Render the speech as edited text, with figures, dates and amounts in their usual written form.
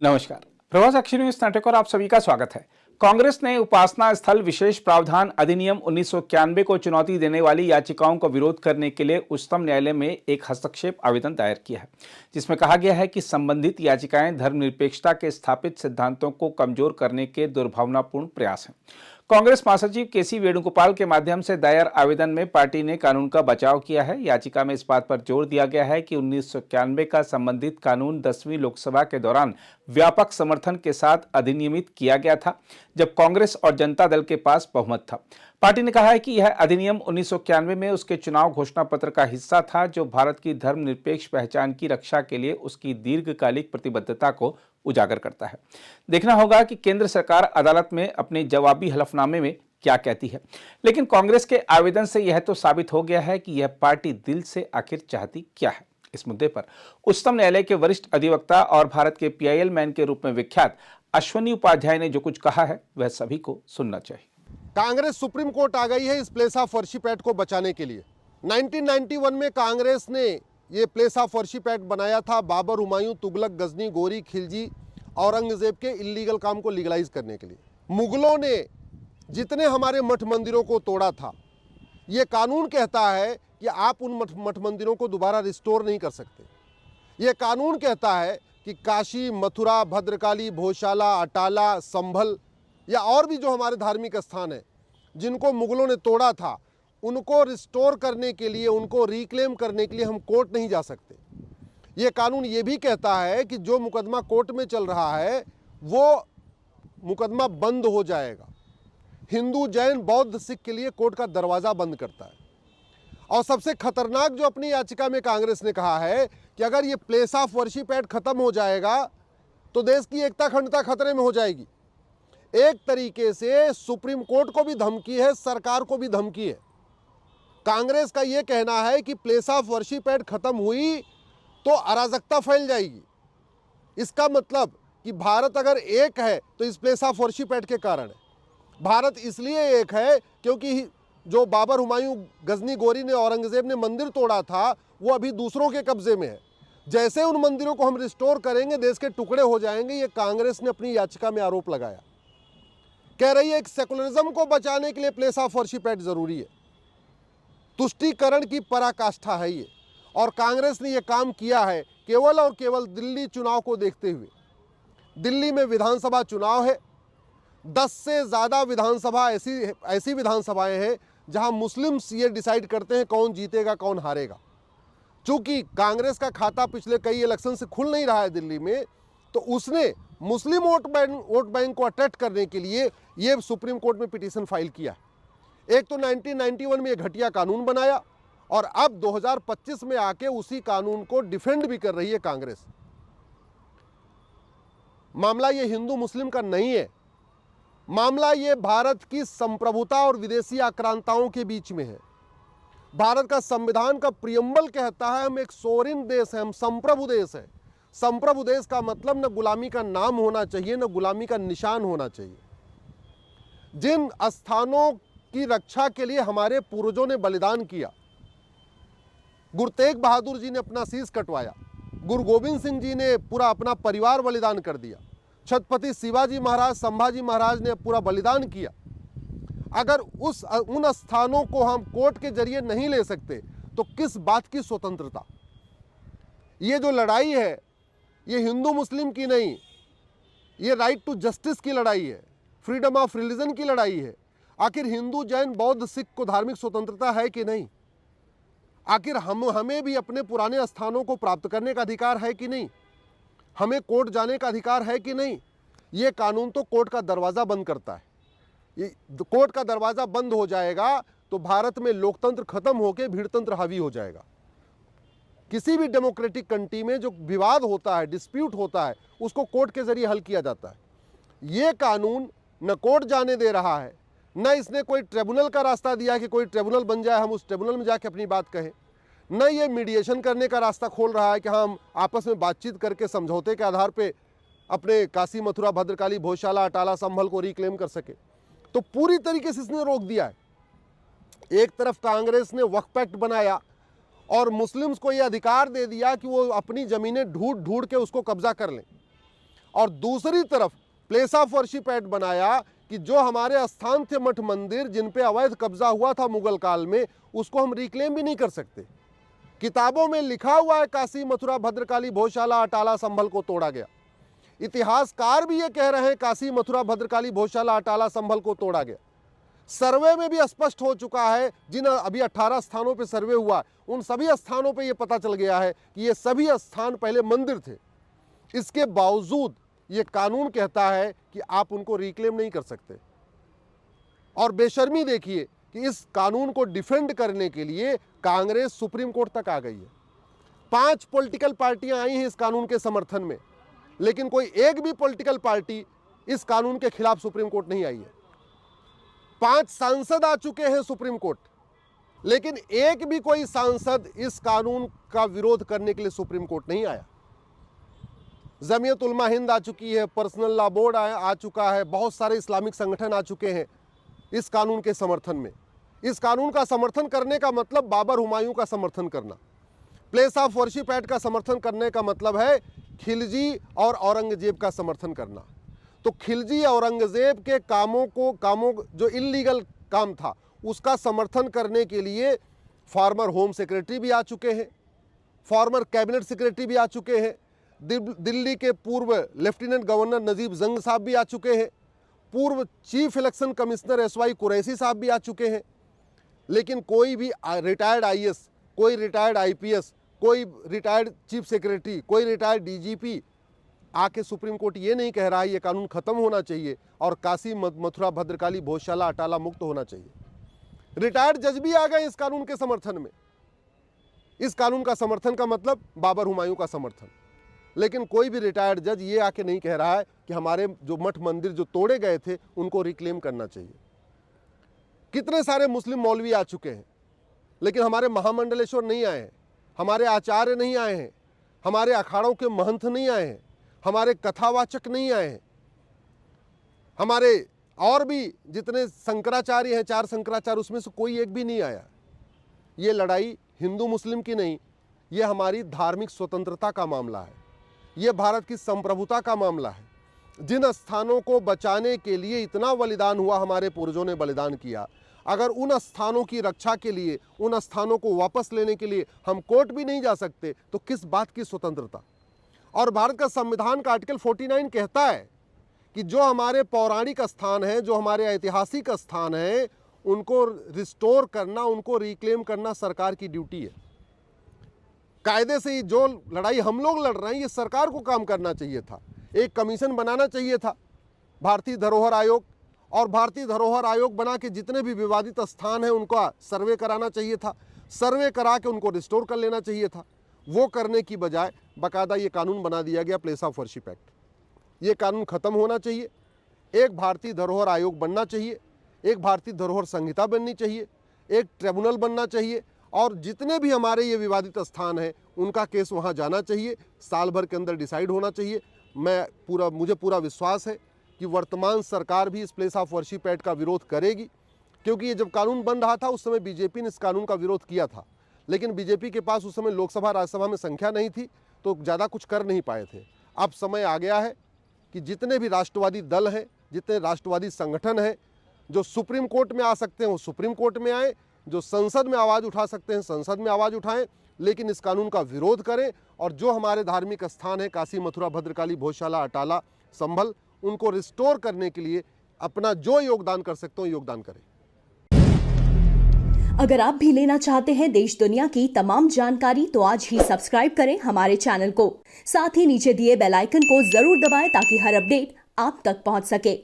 नमस्कार। प्रभास अक्षर न्यूज नाटक और आप सभी का स्वागत है। कांग्रेस ने उपासना स्थल विशेष प्रावधान अधिनियम 1991 को चुनौती देने वाली याचिकाओं का विरोध करने के लिए उच्चतम न्यायालय में एक हस्तक्षेप आवेदन दायर किया है, जिसमें कहा गया है कि संबंधित याचिकाएं धर्मनिरपेक्षता के स्थापित सिद्धांतों को कमजोर करने के दुर्भावनापूर्ण प्रयास हैं। कांग्रेस महासचिव केसी वेणुगोपाल के माध्यम से दायर आवेदन में पार्टी ने कानून का बचाव किया है। याचिका में इस बात पर जोर दिया गया है कि 1991 का संबंधित कानून 10वीं लोकसभा के दौरान व्यापक समर्थन के साथ अधिनियमित किया गया था, जब कांग्रेस और जनता दल के पास बहुमत था। पार्टी ने कहा है कि यह अधिनियम 1991 में उसके चुनाव घोषणा पत्र का हिस्सा था, जो भारत की धर्मनिरपेक्ष पहचान की रक्षा के लिए उसकी दीर्घकालिक प्रतिबद्धता को उजागर करता है। देखना होगा कि केंद्र सरकार अदालत में अपने जवाबी हलफनामे में क्या कहती है, लेकिन कांग्रेस के आवेदन से यह तो साबित हो गया है कि यह पार्टी दिल से आखिर चाहती क्या है। इस मुद्दे पर उच्चतम न्यायालय के वरिष्ठ अधिवक्ता और भारत के पीआईएल मैन के रूप में विख्यात अश्वनी उपाध्याय ने जो कुछ कहा है, वह सभी को सुनना चाहिए। कांग्रेस सुप्रीम कोर्ट आ गई है इस प्लेस ऑफ वर्शिप एक्ट को बचाने के लिए। 1991 में कांग्रेस ने ये प्लेस ऑफ वर्शिप एक्ट बनाया था बाबर, हुमायूं, तुगलक, गजनी, गोरी, खिलजी, औरंगजेब के इल्लीगल काम को लीगलाइज करने के लिए। मुगलों ने जितने हमारे मठ मंदिरों को तोड़ा था, ये कानून कहता है कि आप उन मठ मंदिरों को दोबारा रिस्टोर नहीं कर सकते। ये कानून कहता है कि काशी, मथुरा, भद्रकाली, भोजशाला, अटाला, संभल या और भी जो हमारे धार्मिक स्थान हैं जिनको मुगलों ने तोड़ा था, उनको रिस्टोर करने के लिए, उनको रिक्लेम करने के लिए हम कोर्ट नहीं जा सकते। ये कानून ये भी कहता है कि जो मुकदमा कोर्ट में चल रहा है वो मुकदमा बंद हो जाएगा। हिंदू, जैन, बौद्ध, सिख के लिए कोर्ट का दरवाज़ा बंद करता है। और सबसे खतरनाक जो अपनी याचिका में कांग्रेस ने कहा है कि अगर ये प्लेस ऑफ वर्शिप एक्ट खत्म हो जाएगा तो देश की एकता अखंडता खतरे में हो जाएगी। एक तरीके से सुप्रीम कोर्ट को भी धमकी है, सरकार को भी धमकी है। कांग्रेस का यह कहना है कि प्लेस ऑफ वर्शिप एक्ट खत्म हुई तो अराजकता फैल जाएगी। इसका मतलब कि भारत अगर एक है तो इस प्लेस ऑफ वर्शिप एक्ट के कारण है। भारत इसलिए एक है क्योंकि जो बाबर, हुमायूं, गजनी, गोरी ने, औरंगजेब ने मंदिर तोड़ा था, वो अभी दूसरों के कब्जे में है। जैसे उन मंदिरों को हम रिस्टोर करेंगे, देश के टुकड़े हो जाएंगे। ये कांग्रेस ने अपनी याचिका में आरोप लगाया। कह रही है एक सेकुलरिज्म को बचाने के लिए प्लेस ऑफ वर्शिप एक्ट जरूरी है। तुष्टीकरण की पराकाष्ठा है ये, और कांग्रेस ने यह काम किया है केवल और केवल दिल्ली चुनाव को देखते हुए। दिल्ली में विधानसभा चुनाव है, 10 से ज़्यादा विधानसभा ऐसी विधानसभाएं हैं जहां मुस्लिम्स ये डिसाइड करते हैं कौन जीतेगा कौन हारेगा। चूंकि कांग्रेस का खाता पिछले कई इलेक्शन से खुल नहीं रहा है दिल्ली में, तो उसने मुस्लिम वोट बैंक को अट्रैक्ट करने के लिए ये सुप्रीम कोर्ट में पिटीशन फाइल किया। एक तो 1991 में ये घटिया कानून बनाया, और अब 2025 में आके उसी कानून को डिफेंड भी कर रही है कांग्रेस। मामला ये हिंदू मुस्लिम का नहीं है, मामला ये भारत की संप्रभुता और विदेशी आक्रांताओं के बीच में है। भारत का संविधान का प्रियम्बल कहता है हम एक सोवरेन देश है, हम संप्रभु देश है। संप्रभु देश का मतलब न गुलामी का नाम होना चाहिए, न गुलामी का निशान होना चाहिए। जिन स्थानों की रक्षा के लिए हमारे पूर्वजों ने बलिदान किया, गुरु तेग बहादुर जी ने अपना शीश कटवाया, गुरु गोविंद सिंह जी ने पूरा अपना परिवार बलिदान कर दिया, छत्रपति शिवाजी महाराज, संभाजी महाराज ने पूरा बलिदान किया। अगर उन स्थानों को हम कोर्ट के जरिए नहीं ले सकते तो किस बात की स्वतंत्रता? ये जो लड़ाई है ये हिंदू मुस्लिम की नहीं, ये राइट टू जस्टिस की लड़ाई है, फ्रीडम ऑफ रिलीजन की लड़ाई है। आखिर हिंदू, जैन, बौद्ध, सिख को धार्मिक स्वतंत्रता है कि नहीं? आखिर हमें भी अपने पुराने स्थानों को प्राप्त करने का अधिकार है कि नहीं? हमें कोर्ट जाने का अधिकार है कि नहीं? ये कानून तो कोर्ट का दरवाज़ा बंद करता है। ये कोर्ट का दरवाज़ा बंद हो जाएगा तो भारत में लोकतंत्र खत्म होकर भीड़तंत्र हावी हो जाएगा। किसी भी डेमोक्रेटिक कंट्री में जो विवाद होता है, डिस्प्यूट होता है, उसको कोर्ट के जरिए हल किया जाता है। ये कानून न कोर्ट जाने दे रहा है, न इसने कोई ट्रिब्यूनल का रास्ता दिया कि कोई ट्रिब्यूनल बन जाए, हम उस ट्रिब्यूनल में जाके अपनी बात कहें, न ये मीडिएशन करने का रास्ता खोल रहा है कि हम आपस में बातचीत करके समझौते के आधार पे अपने काशी, मथुरा, भद्रकाली, भोजशाला, अटाला, संभल को रिक्लेम कर सके। तो पूरी तरीके से इसने रोक दिया है। एक तरफ कांग्रेस ने वक्फ एक्ट बनाया और मुस्लिम्स को ये अधिकार दे दिया कि वो अपनी ज़मीनें ढूंढ ढूंढ के उसको कब्जा कर लें, और दूसरी तरफ प्लेस ऑफ वर्शिप एक्ट बनाया कि जो हमारे स्थान थे मठ मंदिर जिन पे अवैध कब्जा हुआ था मुगल काल में, उसको हम रिक्लेम भी नहीं कर सकते। किताबों में लिखा हुआ है काशी मथुरा भद्रकाली भोजशाला अटाला संभल को तोड़ा गया। इतिहासकार भी ये कह रहे हैं काशी मथुरा भद्रकाली भोजशाला अटाला संभल को तोड़ा गया। सर्वे में भी स्पष्ट हो चुका है, जिन अभी 18 स्थानों पे सर्वे हुआ उन सभी स्थानों पे ये पता चल गया है कि ये सभी स्थान पहले मंदिर थे। इसके बावजूद ये कानून कहता है कि आप उनको रिक्लेम नहीं कर सकते। और बेशर्मी देखिए कि इस कानून को डिफेंड करने के लिए कांग्रेस सुप्रीम कोर्ट तक आ गई है। 5 पॉलिटिकल पार्टियां आई हैं इस कानून के समर्थन में, लेकिन कोई एक भी पॉलिटिकल पार्टी इस कानून के खिलाफ सुप्रीम कोर्ट नहीं आई है। 5 सांसद आ चुके हैं सुप्रीम कोर्ट, लेकिन एक भी कोई सांसद इस कानून का विरोध करने के लिए सुप्रीम कोर्ट नहीं आया। जमीयत उलमा हिंद आ चुकी है, पर्सनल लॉ बोर्ड आ चुका है, बहुत सारे इस्लामिक संगठन आ चुके हैं इस कानून के समर्थन में। इस कानून का समर्थन करने का मतलब बाबर हुमायूं का समर्थन करना, प्लेस ऑफ वर्शिप एक्ट का समर्थन करने का मतलब है खिलजी और औरंगजेब का समर्थन करना। तो खिलजी औरंगजेब के कामों जो इल्लीगल काम था उसका समर्थन करने के लिए फॉर्मर होम सेक्रेटरी भी आ चुके हैं, फॉर्मर कैबिनेट सेक्रेटरी भी आ चुके हैं, दिल्ली के पूर्व लेफ्टिनेंट गवर्नर नजीब जंग साहब भी आ चुके हैं, पूर्व chief election commissioner SY Qureshi साहब भी आ चुके हैं। लेकिन कोई भी रिटायर्ड आईएएस, कोई रिटायर्ड आईपीएस, कोई रिटायर्ड चीफ सेक्रेटरी, कोई रिटायर्ड डीजीपी आके सुप्रीम कोर्ट ये नहीं कह रहा है ये कानून खत्म होना चाहिए और काशी मथुरा भद्रकाली भोजशाला अटाला मुक्त होना चाहिए। रिटायर्ड जज भी आ गए इस कानून के समर्थन में। इस कानून का समर्थन का मतलब बाबर हुमायूं का समर्थन। लेकिन कोई भी रिटायर्ड जज ये आके नहीं कह रहा है कि हमारे जो मठ मंदिर जो तोड़े गए थे उनको रिक्लेम करना चाहिए। कितने सारे मुस्लिम मौलवी आ चुके हैं, लेकिन हमारे महामंडलेश्वर नहीं आए हैं, हमारे आचार्य नहीं आए हैं, हमारे अखाड़ों के महंत नहीं आए हैं, हमारे कथावाचक नहीं आए हैं, हमारे और भी जितने शंकराचार्य हैं, 4 शंकराचार्य, उसमें से कोई एक भी नहीं आया। ये लड़ाई हिंदू मुस्लिम की नहीं, ये हमारी धार्मिक स्वतंत्रता का मामला है, ये भारत की संप्रभुता का मामला है। जिन स्थानों को बचाने के लिए इतना बलिदान हुआ, हमारे पूर्वजों ने बलिदान किया, अगर उन स्थानों की रक्षा के लिए, उन स्थानों को वापस लेने के लिए हम कोर्ट भी नहीं जा सकते तो किस बात की स्वतंत्रता। और भारत का संविधान का आर्टिकल 49 कहता है कि जो हमारे पौराणिक स्थान हैं, जो हमारे ऐतिहासिक स्थान हैं, उनको रिस्टोर करना, उनको रिक्लेम करना सरकार की ड्यूटी है। कायदे से जो लड़ाई हम लोग लड़ रहे हैं ये सरकार को काम करना चाहिए था। एक कमीशन बनाना चाहिए था भारतीय धरोहर आयोग, और भारतीय धरोहर आयोग बना के जितने भी विवादित स्थान हैं उनका सर्वे कराना चाहिए था, सर्वे करा के उनको रिस्टोर कर लेना चाहिए था। वो करने की बजाय बाकायदा ये कानून बना दिया गया, प्लेस ऑफ वर्शिप एक्ट। ये कानून ख़त्म होना चाहिए। एक भारतीय धरोहर आयोग बनना चाहिए, एक भारतीय धरोहर संहिता बननी चाहिए, एक ट्रिब्यूनल बनना चाहिए, और जितने भी हमारे ये विवादित स्थान हैं उनका केस वहाँ जाना चाहिए, साल भर के अंदर डिसाइड होना चाहिए। मुझे पूरा विश्वास है कि वर्तमान सरकार भी इस प्लेस ऑफ वर्शिप एक्ट का विरोध करेगी, क्योंकि ये जब कानून बन रहा था उस समय बीजेपी ने इस कानून का विरोध किया था, लेकिन बीजेपी के पास उस समय लोकसभा राज्यसभा में संख्या नहीं थी तो ज़्यादा कुछ कर नहीं पाए थे। अब समय आ गया है कि जितने भी राष्ट्रवादी दल हैं, जितने राष्ट्रवादी संगठन हैं जो सुप्रीम कोर्ट में आ सकते हैं वो सुप्रीम कोर्ट में आए, जो संसद में आवाज़ उठा सकते हैं संसद में आवाज़ उठाएं, लेकिन इस कानून का विरोध करें। और जो हमारे धार्मिक स्थान है काशी मथुरा भद्रकाली भोजशाला अटाला संभल, उनको रिस्टोर करने के लिए अपना जो योगदान कर सकते हो योगदान करें। अगर आप भी लेना चाहते हैं देश दुनिया की तमाम जानकारी तो आज ही सब्सक्राइब करें हमारे चैनल को। साथ ही नीचे दिए बेल आइकन को जरूर दबाएं ताकि हर अपडेट आप तक पहुंच सके।